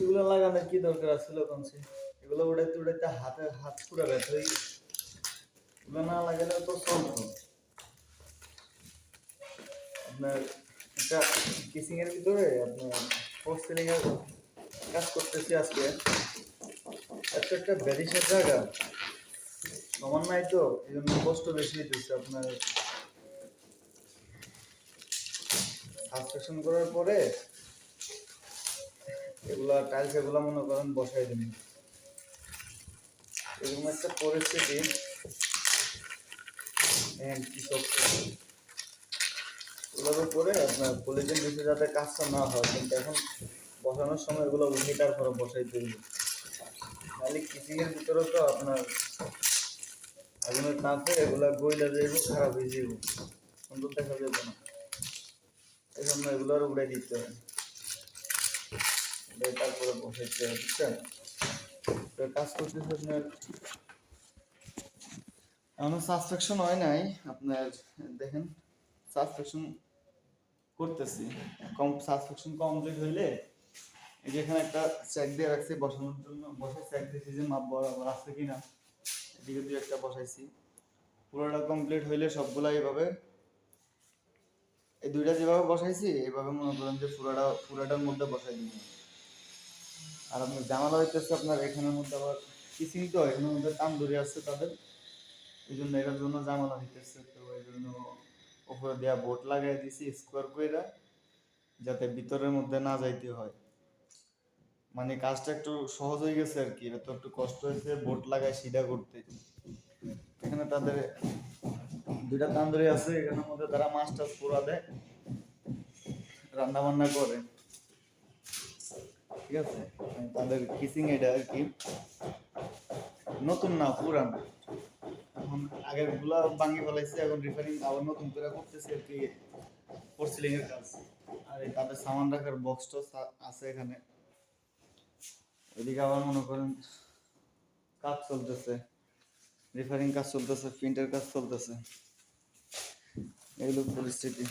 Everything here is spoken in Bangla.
এগুলো লাগানোর কি দরকার আছিল কমছে? এগুলো উড়াইতে উড়াইতে হাত পুরো ব্যথা হয়ে গেছে। এগুলো না লাগালেও তো চলতো। আপনার একটা কিসিং এর ভিতরে আপনার ফোর্স সিলিং এর কাজ করতেছি আজকে। এত একটা ব্যারিসের জায়গা সমান নাই তো, এই জন্য কষ্ট বেশি হইতেছে। আপনার সাবস্টেশন করার পরে এগুলা টাইলস এগুলা মনে করেন বসাই দিন, এরকম একটা পরিস্থিতি। কৃষক এগুলোর উপরে আপনার পলিথিন দিতে যাতে কাজটা না হয়, কিন্তু এখন বসানোর সময় এগুলো উঠে তারপরে বসাই তৈরি। নাহলে কিচিং এর ভিতরে তো আপনার আগুনের তাপে এগুলা গইলা যাইব, খারাপ হয়ে যাইব, সুন্দর দেখা যাবে না। এই জন্য এগুলো আর উড়াই দিতে হবে, তারপরে বসাইতে হবে, বুঝছেন? কাজ করতেছে আপনার এখনো সাবস্ট্রাকশন হয় নাই। আপনার দেখেন সাবস্ট্রাকশন করতেছি, সাবস্ট্রাকশন কমপ্লিট হইলে এই যে এখানে একটা চেক দিয়ে রাখছি বসানোর জন্য, বসাই চেক দিয়েছি যে মাপ বরাবর আছে কিনা, এদিকে দিয়ে একটা বসাইছি। পুরোটা কমপ্লিট হইলে সবগুলা এইভাবে, এই দুইটা যেভাবে বসাইছি এইভাবে মনে করেন যে পুরাটার মধ্যে বসাই দিব। আর আপনার জামালা হইতেছে আপনার এখানের মধ্যে আবার কিচিং তো এখানের মধ্যে তান্দুরি আছে তাদের, এই জন্য এটার জন্য জামালা হইতেছে। তো এই জন্য উপরে দেওয়া বোর্ড লাগাই দিছি স্কোয়ার কইরা, যাতে ভিতরের মধ্যে না যাইতে হয়। মানে কাজটা একটু সহজ হয়ে গেছে আর কি। এটা তো একটু কষ্ট হয়েছে বোর্ড লাগায় সিধা করতে। এখানে তাদের দুইটা তান্দুরি আছে, এখানের মধ্যে তারা মাছ টাছ পুরা দেয়, রান্না বান্না করে, ঠিক আছে? তাদের কিচিং এটা আর কি নতুন না, পুরান। এখন আগের গুলা ভাঙি ফেলাইছে, এখন রিপেয়ারিং আবার নতুন করে করতেছে আর কি, পোর্সিলিং এর কাজ। আর এই তাদের সামান রাখার বক্স টক্স আছে এখানে। এদিকে আবার মনে করেন কাজ চলতেছে, রিপেয়ারিং কাজ চলতেছে, প্রিন্টের কাজ চলতেছে, এইগুলো পরিস্থিতি।